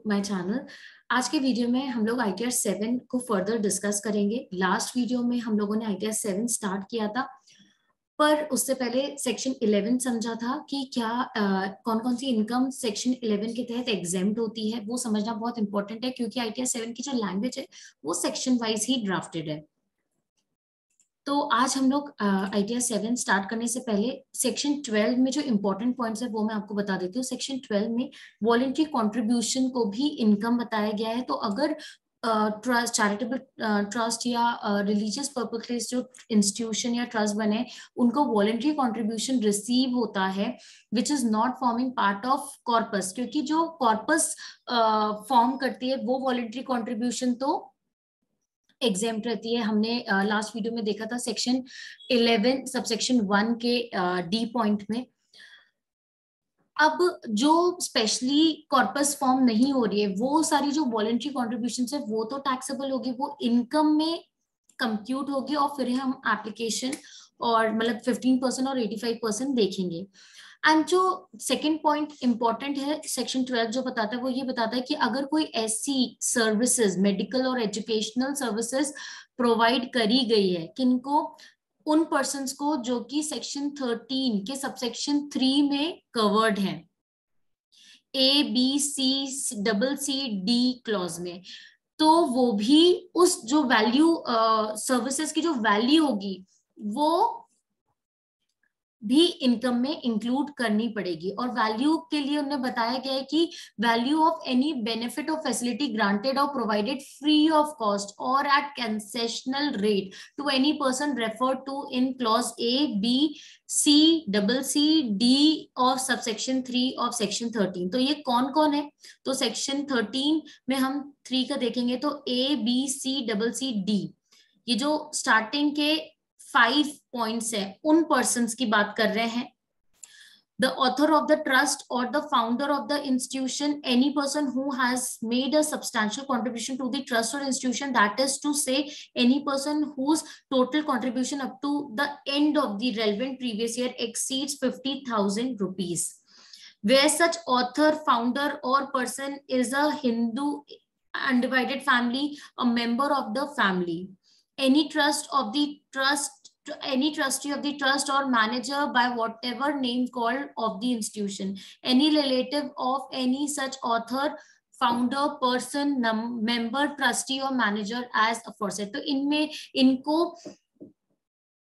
My channel. आज के video में हम लोग ITR 7 को फर्दर डिस्कस करेंगे। लास्ट वीडियो में हम लोगों ने ITR 7 स्टार्ट किया था, पर उससे पहले सेक्शन 11 समझा था कि क्या कौन कौन सी इनकम सेक्शन 11 के तहत एग्जेम्प्ट होती है। वो समझना बहुत इंपॉर्टेंट है क्योंकि ITR 7 की जो लैंग्वेज है वो सेक्शन वाइज ही ड्राफ्टेड है। तो आज हम लोग ITR 7 स्टार्ट करने से पहले सेक्शन 12 में जो इंपॉर्टेंट पॉइंट्स है वो मैं आपको बता देती हूँ। सेक्शन 12 में वॉलंटरी कंट्रीब्यूशन को भी इनकम बताया गया है। तो अगर ट्रस्ट, चैरिटेबल ट्रस्ट या रिलीजियस पर्पस जो इंस्टीट्यूशन या ट्रस्ट बने, उनको वॉलंटरी कंट्रीब्यूशन रिसीव होता है which is not forming part of corpus, क्योंकि जो कॉर्पस फॉर्म करती है वो वॉलंटरी कंट्रीब्यूशन तो एग्जेम्प्ट रहती है। हमने लास्ट वीडियो में देखा था सेक्शन 11 सबसेक्शन 1 के डी पॉइंट में। अब जो स्पेशली कॉर्पस फॉर्म नहीं हो रही है, वो सारी जो वॉलंटरी कॉन्ट्रीब्यूशन है वो तो टैक्सेबल होगी, वो इनकम में कंप्यूट होगी और फिर हम एप्लीकेशन और मतलब 15% और 85% देखेंगे। एंड जो सेकंड पॉइंट इंपॉर्टेंट है सेक्शन 12 जो बताता है वो ये बताता है कि अगर कोई ऐसी सर्विसेज, मेडिकल और एजुकेशनल सर्विसेज प्रोवाइड करी गई है किनको, उन पर्संस को जो कि सेक्शन 13 के सबसेक्शन 3 में कवर्ड है, A, B, C, double C, D clause में, तो वो भी उस जो वैल्यू सर्विसेज की जो वैल्यू होगी वो भी इनकम में इंक्लूड करनी पड़ेगी। और वैल्यू के लिए उन्हें बताया गया है कि वैल्यू ऑफ एनी बेनिफिट और फैसिलिटी ग्रांटेड और प्रोवाइडेड फ्री ऑफ कॉस्ट और at concessional rate to any person referred to in clause A, B, C, double C, D of subsection 3 of section 13। तो ये कौन कौन है? तो सेक्शन 13 में हम 3 का देखेंगे तो A, B, C, double C, D, ये जो स्टार्टिंग के 5 पॉइंट्स है उन पर्संस की बात कर रहे हैं। The author of the trust or the founder of the institution, any person who has made a substantial contribution to the trust or institution, that is to say any person whose total contribution up to the end of the relevant previous year exceeds 50,000 rupees, where such author, founder or person is a Hindu undivided family, a member of the family, any trust of the trust, any trustee of the trust or manager by whatever name called of the institution, any relative of any such author, founder, person, member, trustee और manager as aforesaid. तो इनमें इनको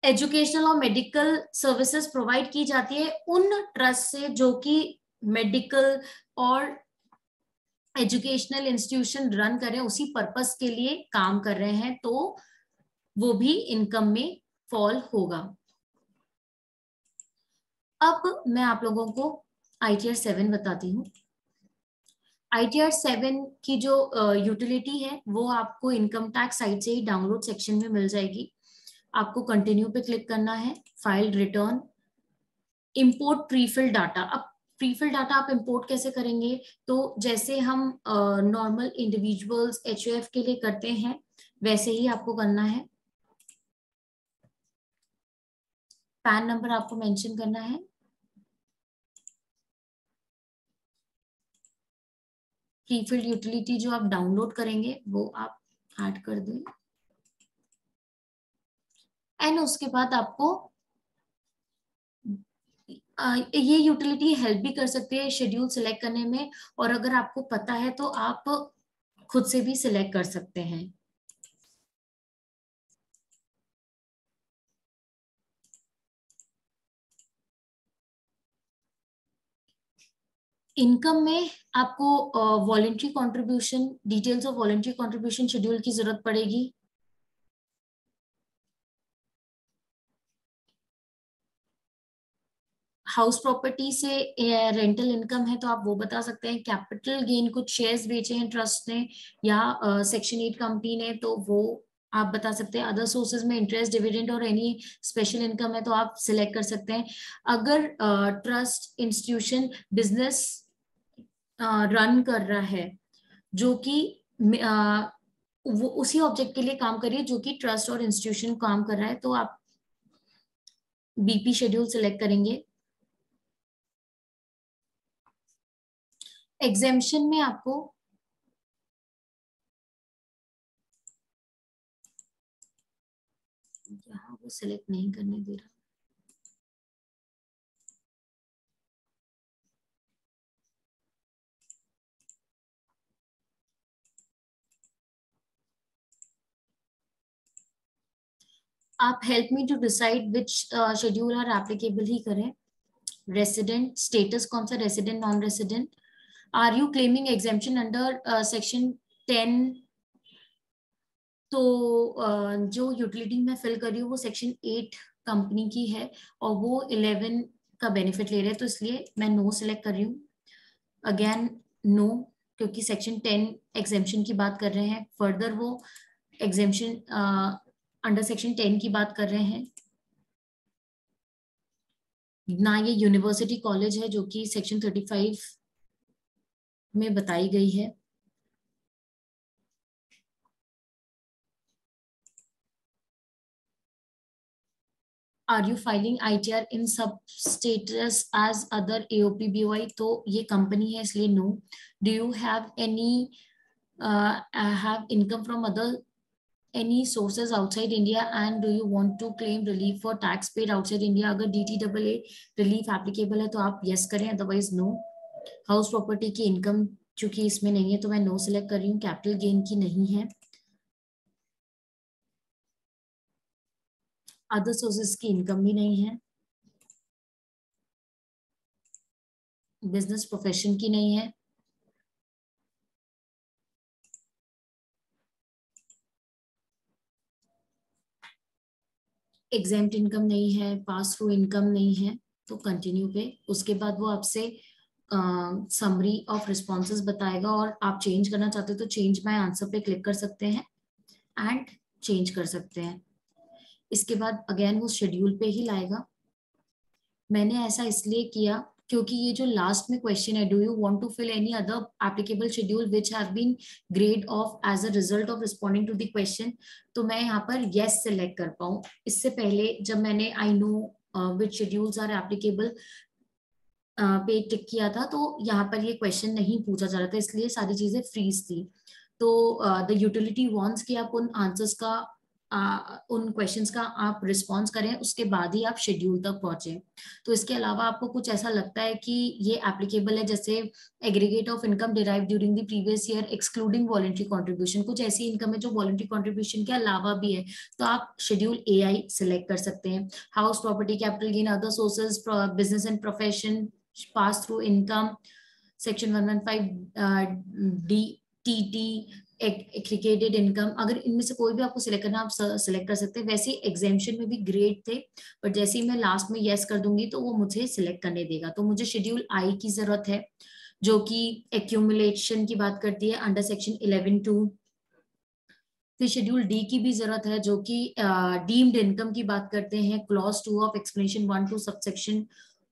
educational और medical services provide की जाती है उन trust से जो कि मेडिकल और एजुकेशनल इंस्टीट्यूशन रन कर रहे हैं, उसी पर्पस के लिए काम कर रहे हैं, तो वो भी इनकम में फॉल होगा। अब मैं आप लोगों को ITR 7 बताती हूँ। ITR 7 की जो यूटिलिटी है वो आपको इनकम टैक्स साइट से ही डाउनलोड सेक्शन में मिल जाएगी। आपको कंटिन्यू पे क्लिक करना है, file, return, import prefill data. अब प्रीफिल डाटा आप इंपोर्ट कैसे करेंगे? तो जैसे हम नॉर्मल इंडिविजुअल्स HUF के लिए करते हैं वैसे ही आपको करना है। पैन नंबर आपको मेंशन करना है, प्रीफिल्ड यूटिलिटी जो आप डाउनलोड करेंगे वो आप ऐड कर दें, एंड उसके बाद आपको ये यूटिलिटी हेल्प भी कर सकते हैं शेड्यूल सिलेक्ट करने में, और अगर आपको पता है तो आप खुद से भी सिलेक्ट कर सकते हैं। इनकम में आपको voluntary contribution, details of voluntary contribution schedule की जरूरत पड़ेगी। हाउस प्रॉपर्टी से रेंटल इनकम है तो आप वो बता सकते हैं। कैपिटल गेन, कुछ शेयर्स बेचे हैं ट्रस्ट ने या सेक्शन 8 कंपनी ने, तो वो आप बता सकते हैं। अदर सोर्सेज में इंटरेस्ट, डिविडेंड और एनी स्पेशल इनकम है तो आप सिलेक्ट कर सकते हैं। अगर ट्रस्ट इंस्टीट्यूशन बिजनेस रन कर रहा है जो कि वो उसी ऑब्जेक्ट के लिए काम करिए जो कि ट्रस्ट और इंस्टीट्यूशन काम कर रहा है, तो आप BP शेड्यूल सिलेक्ट करेंगे। एग्जेम्पशन में आपको यहाँ वो सिलेक्ट नहीं करने दे रहा। आप help me to decide which schedule are applicable ही करें। रेसिडेंट स्टेटस कौन सा, resident non resident. Are you claiming exemption under section 10? तो जो यूटिलिटी मैं फिल कर रही हूँ वो सेक्शन 8 कंपनी की है और वो 11 का बेनिफिट ले रहे हैं, तो इसलिए मैं नो सिलेक्ट कर रही हूँ। अगेन नो, क्योंकि सेक्शन 10 एग्जेम्पशन की बात कर रहे हैं। फर्दर वो एग्जेम्पशन अंडर सेक्शन 10 की बात कर रहे हैं ना। ये यूनिवर्सिटी कॉलेज है जो कि सेक्शन 35 में बताई गई है। Are you filing ITR in सब status as other AOP BOI? तो ये कंपनी है इसलिए no. Do you have any have income from other any sources outside India and do you want to claim relief for tax paid outside India? अगर DTAA relief applicable है तो आप yes करें, otherwise no। House property की income चूंकि इसमें नहीं है तो मैं नो सिलेक्ट कर रही हूँ। कैपिटल गेन की नहीं है। अदर सोर्सेज की इनकम भी नहीं है। बिजनेस प्रोफेशन की नहीं है। एग्जेम्प्ट इनकम नहीं है। पास थ्रू इनकम नहीं है। तो कंटिन्यू पे उसके बाद वो आपसे समरी ऑफ रिस्पॉन्सेज बताएगा और आप चेंज करना चाहते हो तो चेंज माय आंसर पे क्लिक कर सकते हैं एंड चेंज कर सकते हैं। इसके बाद अगेन वो शेड्यूल पे ही लाएगा। मैंने ऐसा इसलिए किया क्योंकि ये जो लास्ट में क्वेश्चन है, do you want to fill any other applicable schedule which have been greyed off as a result of responding to the question, तो मैं यहाँ पर यस सेलेक्ट कर पाऊँ। इससे पहले जब मैंने I know which schedules are applicable पे टिक किया था तो यहाँ पर ये क्वेश्चन नहीं पूछा जा रहा था, इसलिए सारी चीजें फ्रीज थी। तो द यूटिलिटी वांट्स कि आप उन आंसर्स का उन क्वेश्चंस का आप रिस्पॉन्स करें, उसके बाद ही आप शेड्यूल तक पहुंचे। तो इसके अलावा आपको कुछ ऐसा लगता है कि ये एप्लीकेबल है, जैसे aggregate of income derive during the previous year excluding voluntary contribution, कुछ ऐसी इनकम है जो वॉलंटरी कंट्रीब्यूशन के अलावा भी है, तो आप शेड्यूल AI सिलेक्ट कर सकते हैं। House property, capital gain, other sources, business and profession, pass through income, section 115 DTT, aggregated income, अगर इनमें से कोई भी आपको सिलेक्ट करना आप सिलेक्ट कर सकते हैं। वैसे एग्जेम्पशन में भी ग्रेड थे, बट जैसे ही मैं लास्ट में यस कर दूंगी तो वो मुझे सिलेक्ट करने देगा। तो मुझे शेड्यूल I की जरूरत है जो कि एक्यूमुलेशन की बात करती है अंडर सेक्शन 11(2). फिर शेड्यूल D की भी जरूरत है जो कि डीम्ड इनकम की बात करते हैं, clause 2 of explanation 1 to subsection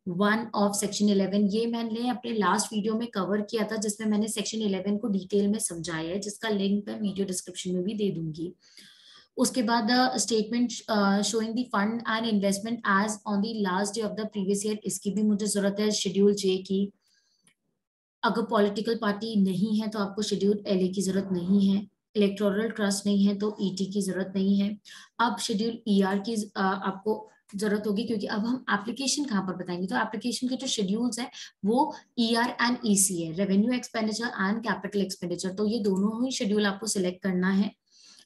1 of section 11। ये मैंने अपने लास्ट वीडियो में कवर किया था जिसमें मैंने सेक्शन 11 को डिटेल में समझाया है, जिसका लिंक मैं वीडियो डिस्क्रिप्शन में भी दे दूंगी। उसके बाद statement showing the fund and investment as on the last day of the previous year, इसकी भी मुझे जरूरत है। शेड्यूल J की, अगर पॉलिटिकल पार्टी नहीं है तो आपको शेड्यूल LA की जरूरत नहीं है। इलेक्टोरल ट्रस्ट नहीं है तो ET की जरूरत नहीं है। अब शेड्यूल ER की आपको जरूरत होगी, क्योंकि अब हम एप्लीकेशन कहाँ पर बताएंगे। तो एप्लीकेशन के जो शेड्यूल्स है वो ER एंड EC है, revenue expenditure and capital expenditure. तो ये दोनों ही शेड्यूल आपको सिलेक्ट करना है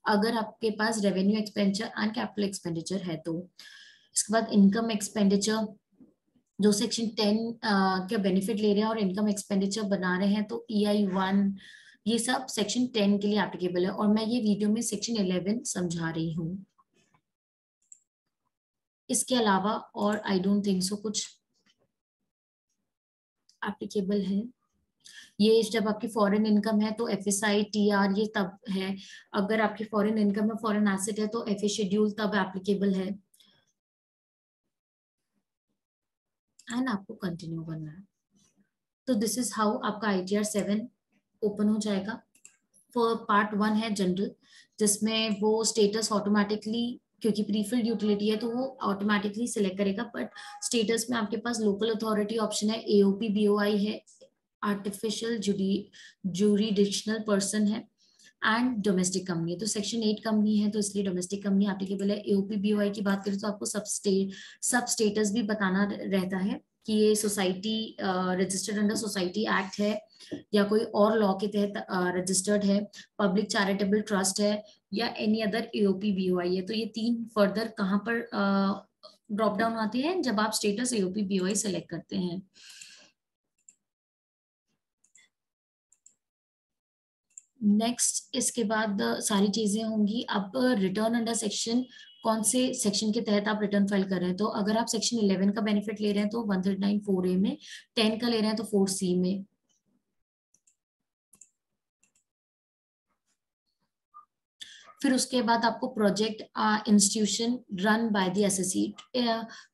अगर आपके पास revenue expenditure and capital expenditure है तो। इसके बाद इनकम एक्सपेंडिचर जो सेक्शन 10 का बेनिफिट ले रहे हैं और इनकम एक्सपेंडिचर बना रहे हैं तो EI1, ये सब सेक्शन 10 के लिए एप्लीकेबल है और मैं ये वीडियो में सेक्शन 11 समझा रही हूँ। इसके अलावा और आई डोंट थिंक सो कुछ एप्लीकेबल है। ये जब आपकी फॉरेन इनकम है तो FSI TR ये तब है। अगर आपकी फॉरेन इनकम है, फॉरेन एसेट है तो FA शेड्यूल तब एप्लीकेबल है। एंड आपको कंटिन्यू करना है। तो दिस इज हाउ आपका ITR 7 ओपन हो जाएगा। पार्ट 1 है जनरल, जिसमें वो स्टेटस ऑटोमेटिकली, क्योंकि प्रीफिल्ड यूटिलिटी है तो वो ऑटोमेटिकली सिलेक्ट करेगा, बट स्टेटस में आपके पास लोकल अथॉरिटी ऑप्शन है, AOP BOI है, आर्टिफिशियल जूरिडिक्शनल पर्सन है, एंड डोमेस्टिक कंपनी है। तो सेक्शन 8 कंपनी है तो इसलिए डोमेस्टिक कंपनी एप्लीकेबल है। एओपी बीओआई की बात करें तो आपको सब स्टेटस भी बताना रहता है कि ये society registered under society act है या कोई और लॉ के तहत रजिस्टर्ड है, पब्लिक चैरिटेबल ट्रस्ट है या एनी अदर एओपी बीओआई है। तो ये तीन फर्दर कहाँ पर ड्रॉप डाउन आते हैं जब आप स्टेटस एओपी बीओआई सेलेक्ट करते हैं। नेक्स्ट इसके बाद सारी चीजें होंगी। अब रिटर्न अंडर सेक्शन, कौन से सेक्शन के तहत आप रिटर्न फाइल कर रहे हैं। तो अगर आप सेक्शन 11 का बेनिफिट ले रहे हैं तो 139(4)A में, 10 का ले रहे हैं तो 4C में। फिर उसके बाद आपको project institution run by the assessee,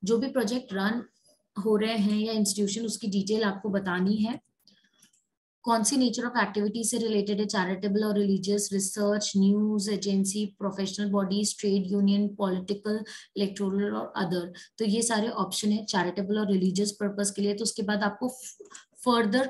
जो भी प्रोजेक्ट रन हो रहे हैं या इंस्टीट्यूशन, उसकी डिटेल आपको बतानी है। कौन सी नेचर ऑफ एक्टिविटी से रिलेटेड है, चैरिटेबल और religious, research, news agency, professional bodies, trade union, political, electoral और अदर। तो ये सारे ऑप्शन है चैरिटेबल और रिलीजियस पर्पस के लिए। तो उसके बाद आपको फर्दर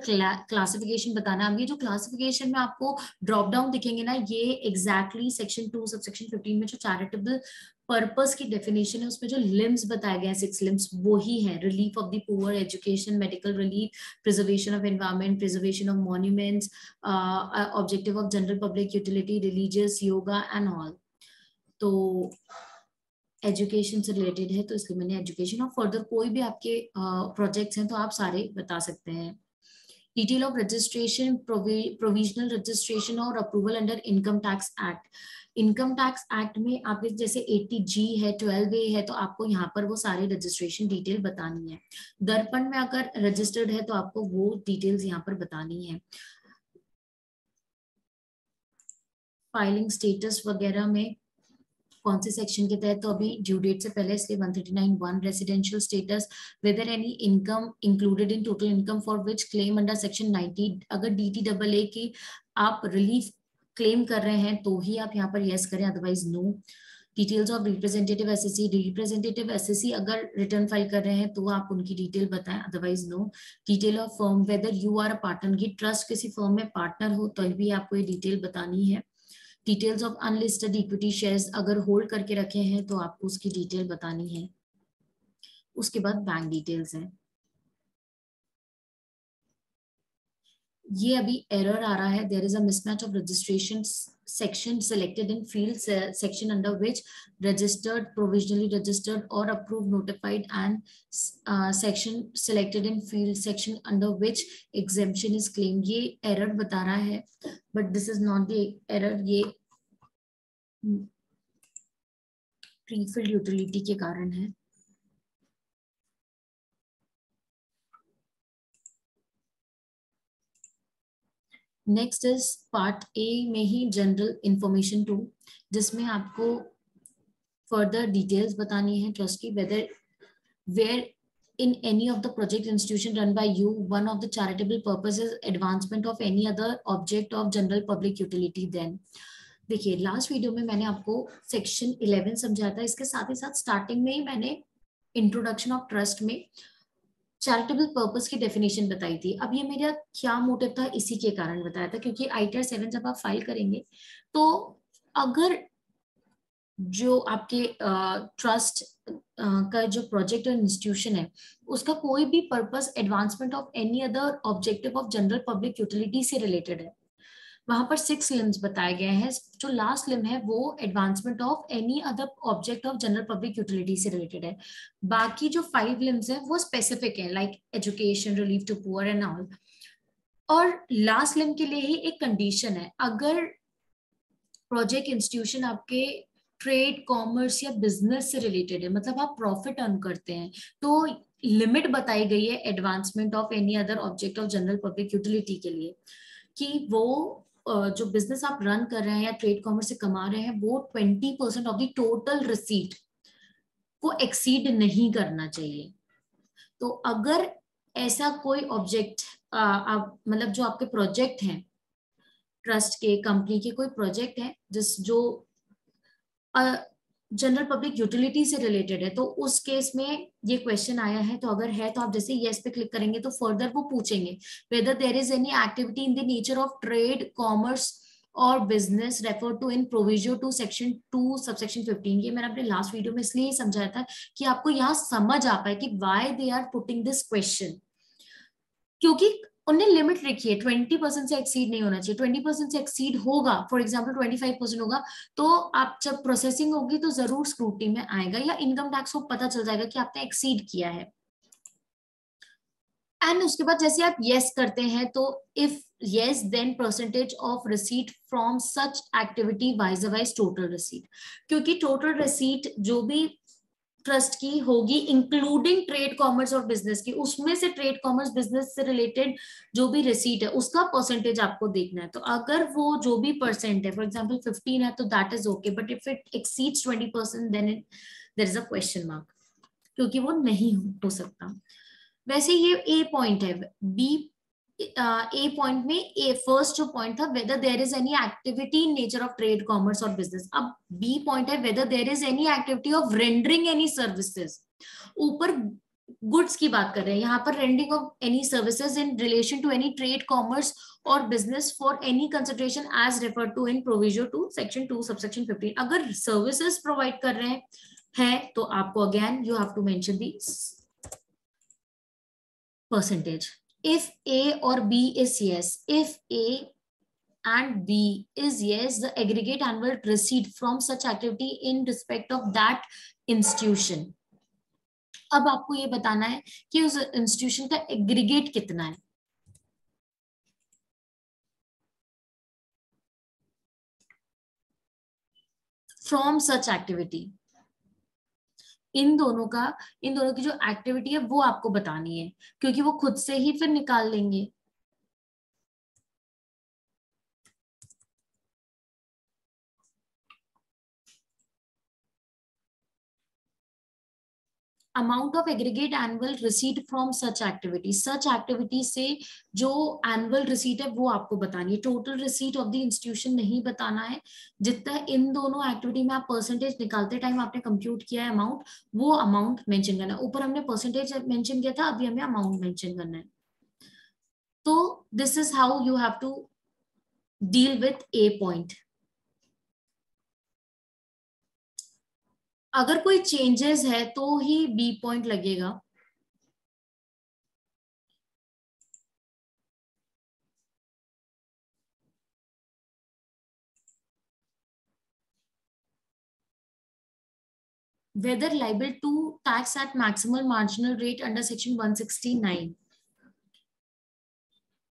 क्लासिफिकेशन बताना है। अब ये जो क्लासिफिकेशन में आपको ड्रॉप डाउन दिखेंगे ना, ये एग्जैक्टली सेक्शन 2 सब सेक्शन 15 में जो चैरिटेबल पर्पस की डेफिनेशन है उसमें जो लिम्स बताए गए हैं, 6 लिम्स, वो ही है। Relief of the poor, education, medical relief, preservation of environment, preservation of monuments, objective of general public utility, religious, yoga and all. तो एजुकेशन से रिलेटेड है तो इसलिए मैंने एजुकेशन, और फर्दर कोई भी आपके प्रोजेक्ट्स हैं तो आप सारे बता सकते हैं। Detail of registration, provisional registration और approval under income tax act. Income tax act में आपके जैसे 80G है, 12A है, तो आपको यहाँ पर वो सारे रजिस्ट्रेशन डिटेल बतानी है। दर्पण में अगर रजिस्टर्ड है तो आपको वो डिटेल्स यहाँ पर बतानी है। फाइलिंग स्टेटस वगैरह में कौन से सेक्शन के तहत, तो अभी ड्यू डेट से पहले इसलिए 139(1) residential status, whether any income included in total income for which claim under section 90, अगर DTAA की आप रिलीफ क्लेम कर रहे हैं तो ही आप यहाँ पर यस करें, otherwise no. Details of representative SSC, representative SSC अगर रिटर्न फाइल कर रहे हैं तो आप उनकी डिटेल बताएं, otherwise no. Detail of firm, whether you are a partner, की ट्रस्ट किसी फर्म में पार्टनर हो तो भी आपको ये डिटेल बतानी है। Details of unlisted equity shares अगर होल्ड करके रखे हैं तो आपको उसकी डिटेल बतानी है। उसके बाद बैंक डिटेल्स है। ये अभी एरर आ रहा है, there is a mismatch of registration section selected in field section under which registered, provisionally registered or approved, notified, and section selected in field section under which exemption is claimed। ये error बता रहा है but this is not the error, ये prefilled utility के कारण है। Next is part A में ही general information 2, जिसमें आपको फर्दर डिटेल्स बतानी है ट्रस्ट की। Whether were in any of the project institution run by you, one of the charitable purposes advancement of any other object of general public utility, then देखिए last video में मैंने आपको section 11 समझाया था, इसके साथ ही साथ स्टार्टिंग में ही मैंने इंट्रोडक्शन ऑफ ट्रस्ट में चैरिटेबल पर्पस की डेफिनेशन बताई थी। अब ये मेरा क्या मोटिव था इसी के कारण बताया था, क्योंकि ITR 7 जब आप फाइल करेंगे तो अगर जो आपके ट्रस्ट का जो प्रोजेक्ट और इंस्टीट्यूशन है उसका कोई भी purpose advancement of any other objective of general public utility से रिलेटेड है, वहां पर 6 लिम्स बताए गए हैं। जो लास्ट लिम है वो advancement of any other object of general public utility से रिलेटेड है। बाकी जो 5 लिम्स है वो स्पेसिफिक है, like education, relief to poor and all. और लास्ट लिम के लिए ही एक कंडीशन है, अगर प्रोजेक्ट इंस्टीट्यूशन आपके ट्रेड, कॉमर्स या बिजनेस से रिलेटेड है, मतलब आप प्रॉफिट अर्न करते हैं, तो लिमिट बताई गई है advancement of any other object of general public utility के लिए, कि वो जो बिजनेस आप रन कर रहे हैं या ट्रेड कॉमर्स से कमा रहे हैं वो 20% ऑफ द टोटल रिसीट को एक्सीड नहीं करना चाहिए। तो अगर ऐसा कोई ऑब्जेक्ट आप मतलब जो आपके प्रोजेक्ट हैं, ट्रस्ट के, कंपनी के कोई प्रोजेक्ट है जो जनरल पब्लिक यूटिलिटी से रिलेटेड है, तो उस केस में ये क्वेश्चन आया है। तो अगर है तो आप जैसे यस पे क्लिक करेंगे तो फर्दर वो पूछेंगे whether there is any activity in the nature of trade, commerce और business refer to in proviso to section 2 subsection 15। ये मैंने अपने लास्ट वीडियो में इसलिए समझाया था कि आपको यहाँ समझ आ पाए कि why they are putting this question, क्योंकि उन्हें लिमिट रखी है 20% से एक्सीड नहीं होना चाहिए। 20% से एक्सीड होगा, फॉर एग्जांपल 25% होगा, तो आप जब प्रोसेसिंग होगी तो जरूर स्क्रूटनी में आएगा, या इनकम टैक्स को पता चल जाएगा कि आपने एक्सीड किया है। एंड उसके बाद जैसे आप यस करते हैं तो if yes then percentage of receipt from such activity wise total receipt, क्योंकि टोटल रिसीट जो भी ट्रस्ट की होगी इंक्लूडिंग ट्रेड कॉमर्स और बिजनेस की, उसमें से ट्रेड कॉमर्स बिजनेस से रिलेटेड जो भी रिसीट है उसका परसेंटेज आपको देखना है। तो अगर वो जो भी परसेंट है, फॉर एग्जांपल 15 है तो that is okay, but if it exceeds 20% then there is a question mark, क्योंकि वो नहीं हो सकता। वैसे ये ए पॉइंट है। बी ए पॉइंट में ए फर्स्ट जो पॉइंट था whether there is any activity in nature of trade commerce और बिजनेस। अब बी पॉइंट है whether there is any activity of rendering any services. ऊपर गुड्स की बात कर रहे हैं, यहाँ पर rendering of any services in relation to any trade commerce और business for any consideration as refer to in proviso to section 2 subsection 15। अगर सर्विसेज प्रोवाइड कर रहे हैं तो आपको again you have to mention the percentage. If A or B is yes, if A and B is yes, the aggregate annual receipt from such activity in respect of that institution. अब आपको ये बताना है कि उस institution का aggregate कितना है। फ्रॉम सच एक्टिविटी, इन दोनों की जो एक्टिविटी है वो आपको बतानी है, क्योंकि वो खुद से ही फिर निकाल लेंगे। Amount of aggregate annual receipt from such activity, such activity से जो एनुअल रिसीट है वो आपको बतानी है। Total receipt of the institution नहीं बताना है, जितना इन दोनों एक्टिविटी में आप परसेंटेज निकालते टाइम आपने कंप्यूट किया है अमाउंट, वो अमाउंट मेंशन करना है। ऊपर हमने परसेंटेज मेंशन किया था, अभी हमें अमाउंट मेंशन करना है। तो this is how you have to deal with A point. अगर कोई चेंजेस है तो ही बी पॉइंट लगेगा। Whether liable to tax at maximal marginal rate under section 169।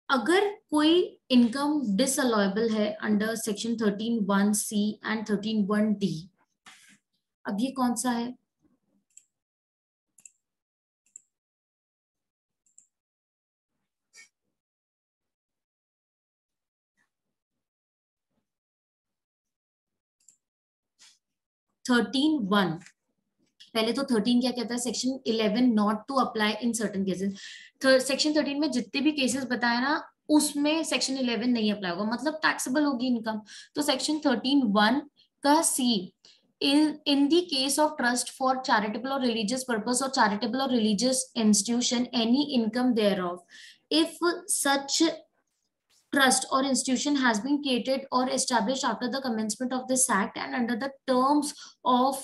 अगर कोई इनकम डिसअलाउएबल है under section 13(1)(c) and 13(1)(d), अब ये कौन सा है? Thirteen one. पहले तो 13 क्या कहता है? Section 11 not to apply in certain cases. Section 13 में जितने भी केसेस बताए ना उसमें सेक्शन 11 नहीं अप्लाई होगा, मतलब टैक्सेबल होगी इनकम। तो सेक्शन 13(1) का सी, in the case of trust for charitable or religious purpose or charitable or religious institution, any income thereof, if such trust or institution has been created or established after the commencement of this act and under the terms of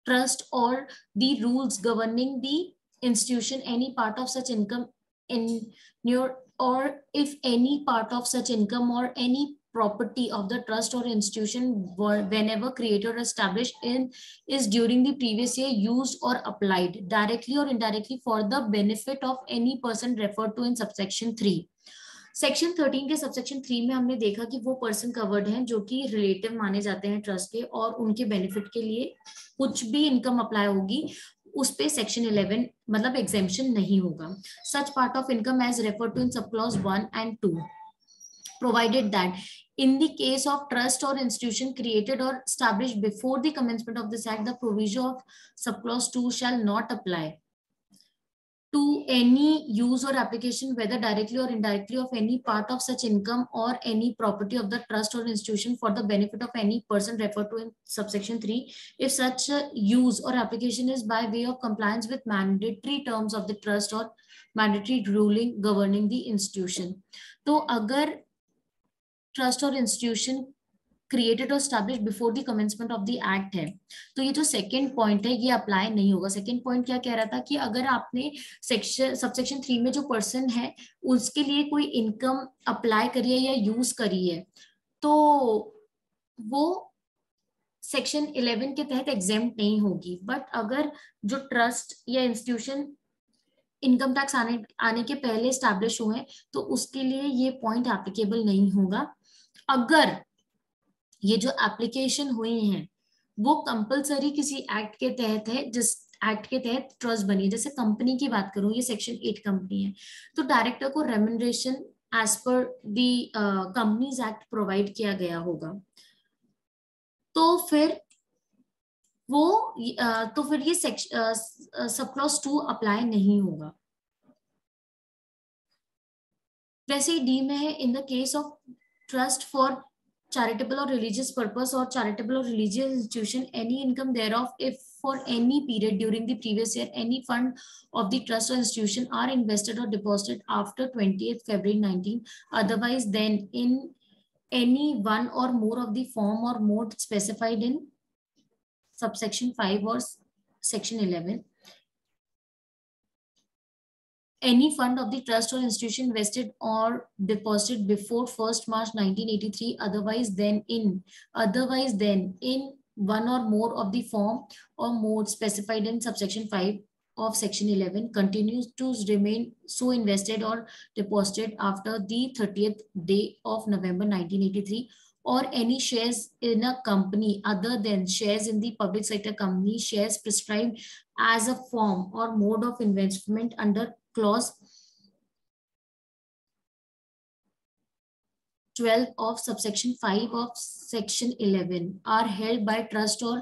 trust or the rules governing the institution, any part of such income in your, or if any part of such income or any property of the trust or institution whenever created or established in is during the previous year used or applied directly or indirectly for the benefit of any person referred to in subsection 3। Section 13 के subsection 3 में हमने देखा कि वो person covered हैं जो कि relative माने जाते हैं ट्रस्ट के, और उनके बेनिफिट के लिए कुछ भी इनकम अप्लाई होगी उस पे सेक्शन 11 मतलब एग्जेम्पशन नहीं होगा। Such part of income as refer to in sub clause 1 and 2 provided that in the case of trust or institution created or established before the commencement of this act, the provision of subclause 2 shall not apply to any use or application whether directly or indirectly of any part of such income or any property of the trust or institution for the benefit of any person referred to in subsection 3 if such use or application is by way of compliance with mandatory terms of the trust or mandatory ruling governing the institution। तो अगर trust और institution created और establish before the commencement of the act है, तो ये जो second point है ये अप्लाई नहीं होगा। सेकंड पॉइंट क्या कह रहा था कि अगर आपने सेक्शन सबसेक्शन 3 में जो पर्सन है उसके लिए कोई इनकम अप्लाई करी है या यूज करी है, तो वो सेक्शन 11 के तहत एग्जेम्प्ट नहीं होगी। बट अगर जो ट्रस्ट या इंस्टीट्यूशन इनकम टैक्स आने के पहले स्टैब्लिश हुए हैं तो उसके लिए ये पॉइंट एप्लीकेबल नहीं होगा। अगर ये जो एप्लीकेशन हुई हैं वो कंपलसरी किसी एक्ट के तहत है, जिस एक्ट के तहत ट्रस्ट बनी है, जैसे कंपनी की बात करूं, ये सेक्शन 8 कंपनी है, तो डायरेक्टर को रेम्युनरेशन एज पर दी कंपनीज एक्ट प्रोवाइड किया गया होगा। तो फिर ये सब क्लॉज 2 अप्लाई नहीं होगा। वैसे ही डी में है, in the case of trust for charitable or religious purpose or charitable or religious institution, any income thereof, if for any period during the previous year any fund of the trust or institution are invested or deposited after 20th February 19, otherwise then in any one or more of the form or mode specified in subsection 5 or section 11, any fund of the trust or institution invested or deposited before 1st March 1983, otherwise then in one or more of the form or mode specified in subsection 5 of section 11 continues to remain so invested or deposited after the 30th day of November 1983, or any shares in a company other than shares in the public sector company, shares prescribed as a form or mode of investment under clause 12 of subsection 5 of section 11 are held by trust or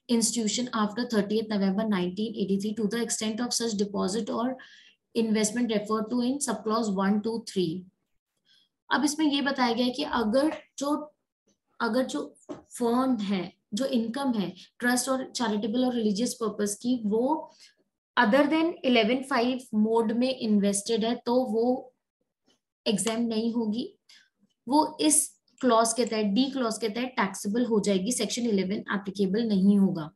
institution after 30th November 1983 to the extent of such deposit or investment referred to in subclause 1, 2, 3. अब इसमें ये बताया गया है कि अगर जो fund है, जो इनकम है ट्रस्ट और चैरिटेबल और रिलीजियस पर्पस की, वो अदर देन 11(5) मोड में इन्वेस्टेड है तो वो एग्जाम नहीं होगी, वो इस क्लॉज के तहत, डी क्लॉज के तहत टैक्सेबल हो जाएगी, सेक्शन 11 एप्लीकेबल नहीं होगा।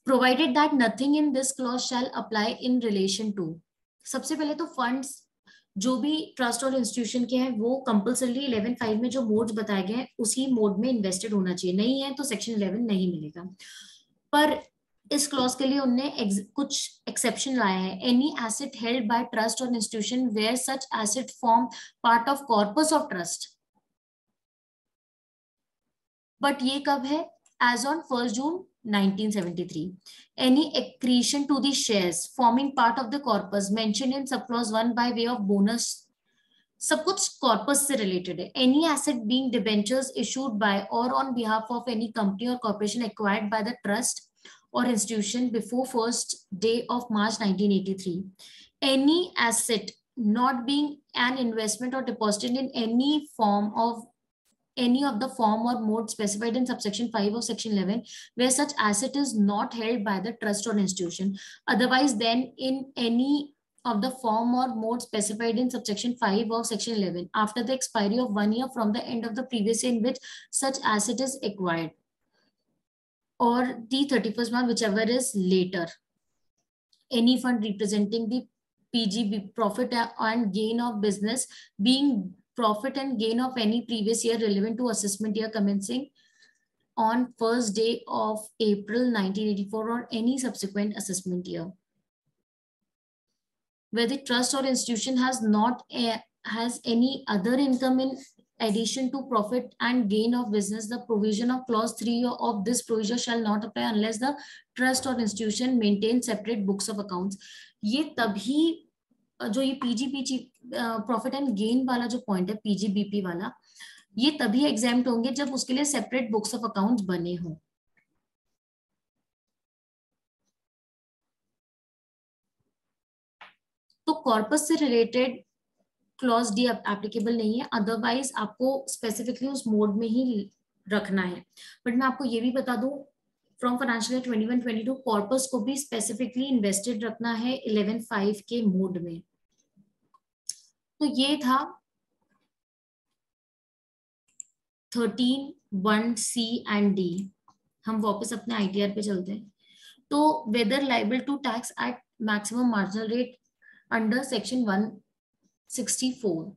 Provided that nothing in this clause shall apply in relation to, सबसे पहले तो फंड्स जो भी ट्रस्ट और इंस्टीट्यूशन के हैं वो कंपल्सरी 11(5) में जो मोड्स बताए गए हैं उसी मोड में इन्वेस्टेड होना चाहिए, नहीं है तो सेक्शन 11 नहीं मिलेगा। पर इस क्लॉज के लिए उनने कुछ एक्सेप्शन लाया है। Any asset held by trust और institution where such asset form part of corpus of trust, but ये कब है? As on 1 June 1973. Any accretion to the shares forming part of the corpus mentioned in subclause 1 by way of bonus, सब कुछ corpus से related है। Any asset being debentures issued by और on behalf of any company और corporation acquired by the trust or institution before 1st day of March 1983. Any asset not being an investment or deposited in any of the form or mode specified in subsection 5 of section 11, where such asset is not held by the trust or institution, otherwise then in any of the form or mode specified in subsection 5 of section 11 after the expiry of 1 year from the end of the previous year in which such asset is acquired, or the 31st month, whichever is later. Any fund representing the PGB, profit and gain of business, being profit and gain of any previous year relevant to assessment year commencing on 1st day of April 1984 or any subsequent assessment year. Where the trust or institution has any other income in addition to profit and gain of business, the provision of clause 3 of this provision shall not apply unless the trust or institution maintain separate books of accounts. ये तभी जो ये PGBP profit and gain वाला जो point है, PGBP वाला, ये तभी एग्जाम्प्ट होंगे जब उसके लिए सेपरेट बुक्स ऑफ अकाउंट्स बने हों। तो कॉर्पस से रिलेटेड क्लॉज डी एप्लीकेबल नहीं है, अदरवाइज आपको स्पेसिफिकली उस मोड में ही रखना है। बट मैं आपको ये भी बता दूं, फ्रॉम फाइनेंशियल ईयर 21-22 कॉर्पस को भी स्पेसिफिकली इन्वेस्टेड रखना है 11(5) के मोड में। तो ये था 13, 1C एंड D। हम वापस अपने आईटीआर पे चलते हैं। तो whether liable to tax at maximum marginal rate under section 164।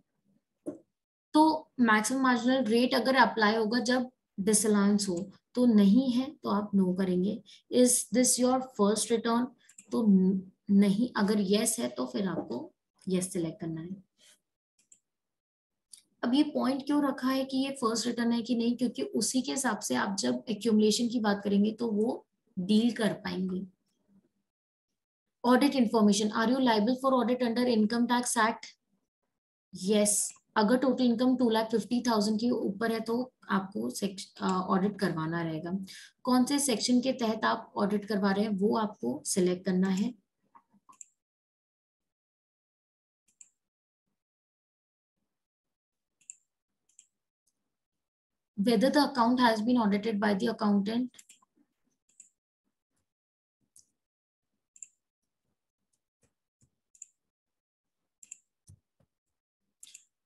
तो मैक्सिमम मार्जिनल रेट अगर अप्लाई होगा जब डिसअलाउंस हो, तो नहीं है तो आप नो करेंगे। Is this your first return? तो नहीं। अगर यस है तो फिर आपको यस सिलेक्ट करना है। अब ये पॉइंट क्यों रखा है कि ये फर्स्ट रिटर्न है कि नहीं, क्योंकि उसी के हिसाब से आप जब एक्यूमुलेशन की बात करेंगे तो वो डील कर पाएंगे। Audit information, are you liable for audit under income tax act? Yes. अगर टोटल इनकम 2,50,000 के ऊपर है तो आपको ऑडिट करवाना रहेगा। कौन से सेक्शन के तहत आप ऑडिट करवा रहे हैं वो आपको सिलेक्ट करना है। Whether the account has been audited by the accountant,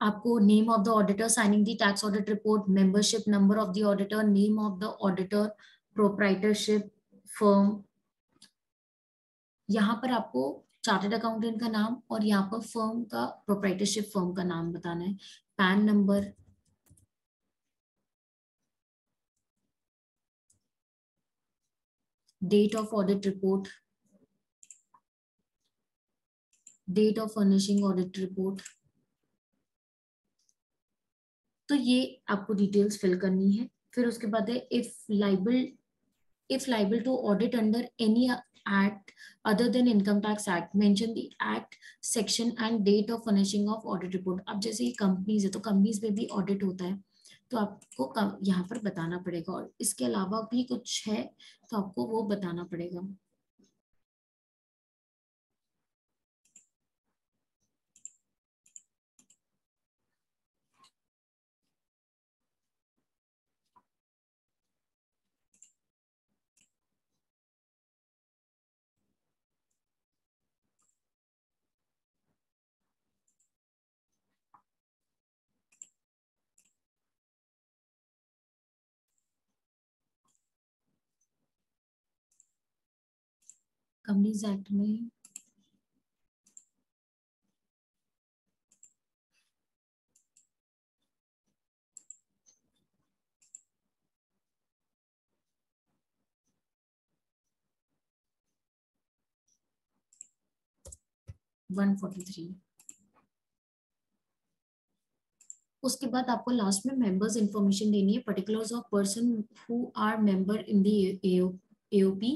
आपको name of the auditor signing the tax audit report, membership number of the auditor, name of the auditor, proprietorship firm. यहाँ पर आपको चार्टर्ड अकाउंटेंट का नाम और यहाँ पर firm का, प्रोप्राइटरशिप फर्म का नाम बताना है। PAN number, date of audit report, date of furnishing audit report. तो ये आपको डिटेल्स फिल करनी है। फिर उसके बाद है if liable to audit under any act other than income tax act, mention the act, section and date of furnishing of audit report। अब जैसे ये कंपनीज है तो कंपनीज में भी ऑडिट होता है, तो आपको यहाँ पर बताना पड़ेगा। और इसके अलावा भी कुछ है तो आपको वो बताना पड़ेगा। कंपनीज एक्ट में वन 143। उसके बाद आपको लास्ट में मेंबर्स इंफॉर्मेशन देनी है, particulars of person who are member in the AOP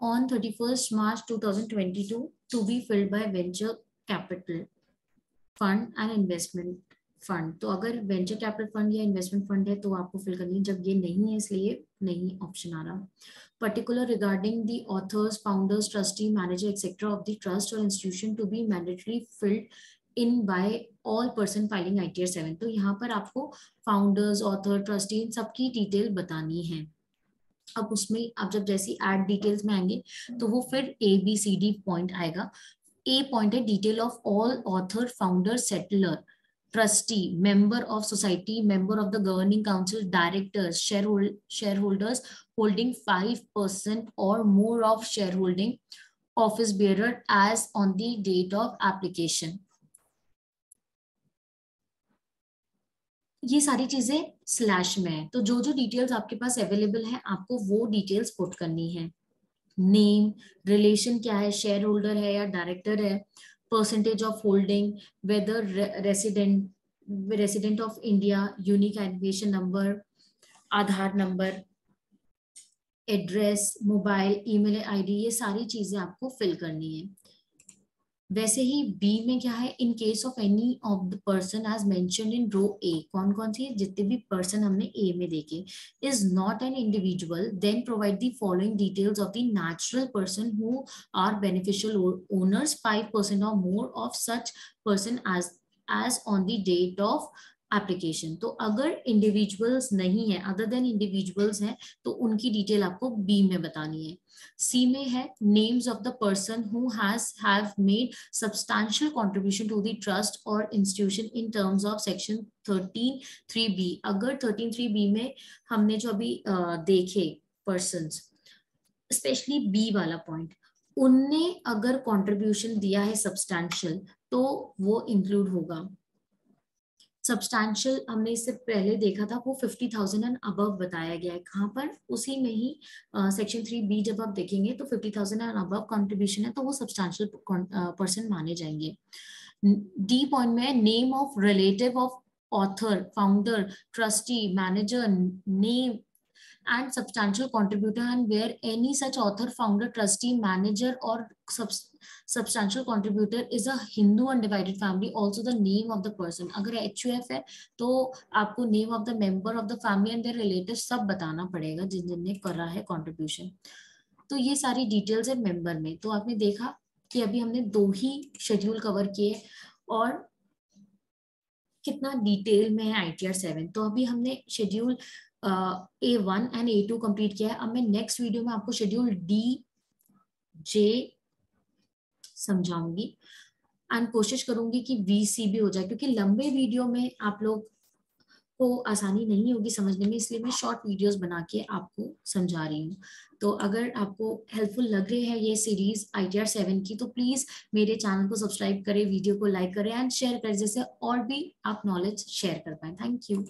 on 31st March 2022 to be filled by venture capital fund and investment fund। तो अगर वेंचर कैपिटल फंड या इन्वेस्टमेंट फंड है तो आपको फिल करनी है, जब ये नहीं है इसलिए नहीं ऑप्शन आ रहा। Particular regarding the authors, founders, trustee, manager etcetera of the trust और institution to be mandatory filled in by all person filing ITR 7। तो यहाँ पर आपको फाउंडर्स, ऑथर, ट्रस्टी इन सबकी डिटेल बतानी है। अब उसमें आप जब जैसी एड डिटेल्स में आएंगे तो वो फिर ABCD पॉइंट आएगा। ए पॉइंट है detail of all author, founder, settler, trustee, member of society, member of the governing council, directors, share holders holding 5% और more of share holding, office bearer as on the date of application. ये सारी चीजें slash में है, तो जो जो details आपके पास अवेलेबल है आपको वो डिटेल्स पुट करनी है। नेम, रिलेशन क्या है, शेयर होल्डर है या डायरेक्टर है, percentage of holding, whether resident of India, unique identification number, Aadhaar number, address, mobile, email ID, ये सारी चीजें आपको फिल करनी है। वैसे ही बी में क्या है, in case of any of the person as mentioned in row A, कौन कौन सी जितने भी पर्सन हमने ए में देखे, is not an individual, then provide the following details of the natural person who are beneficial owners, 5% और more of such person as on the date of application. तो अगर इंडिविजुअल्स नहीं है, अदर देन इंडिविजुअल्स हैं, तो उनकी detail आपको B में बतानी है। सी में है names of the person who have made substantial contribution to the trust और institution in terms of section 13(3)(b। अगर 13(3)(b) में हमने जो अभी देखे पर्सन्स, स्पेशली बी वाला पॉइंट, उनने अगर कंट्रीब्यूशन दिया है सब्सटैंशियल, तो वो इंक्लूड होगा। सब्सटैंशियल हमने इससे पहले देखा था, वो 50,000 एंड अबव बताया गया है। कहाँ पर? उसी में ही सेक्शन 3(b) जब आप देखेंगे तो 50,000 एंड अबव कंट्रीब्यूशन है, तो वो सब्सटैंशियल पर्सन माने जाएंगे। डी पॉइंट में name of relative of author, founder, trustee, manager, name and substantial contributor, and where any such author, founder, trustee, manager or substantial contributor is a Hindu undivided family, also the name of the person। अगर HUF है तो आपको name of the member of the family and their relatives सब बताना पड़ेगा जिन जिनने करा है contribution। तो ये सारी डिटेल्स है मेंबर में। तो आपने देखा कि अभी हमने 2 ही शेड्यूल कवर किए और कितना डिटेल में है ITR 7। तो अभी हमने schedule A1 and A2 complete किया है। अब मैं नेक्स्ट वीडियो में आपको शेड्यूल DJ समझाऊंगी एंड कोशिश करूंगी कि VC भी हो जाए, क्योंकि लंबे वीडियो में आप लोग को आसानी नहीं होगी समझने में, इसलिए मैं शॉर्ट वीडियोस बना के आपको समझा रही हूँ। तो अगर आपको हेल्पफुल लग रही है ये सीरीज ITR 7 की, तो प्लीज मेरे चैनल को सब्सक्राइब करें, वीडियो को लाइक करें एंड शेयर करें, जैसे और भी आप नॉलेज शेयर कर पाए। Thank you.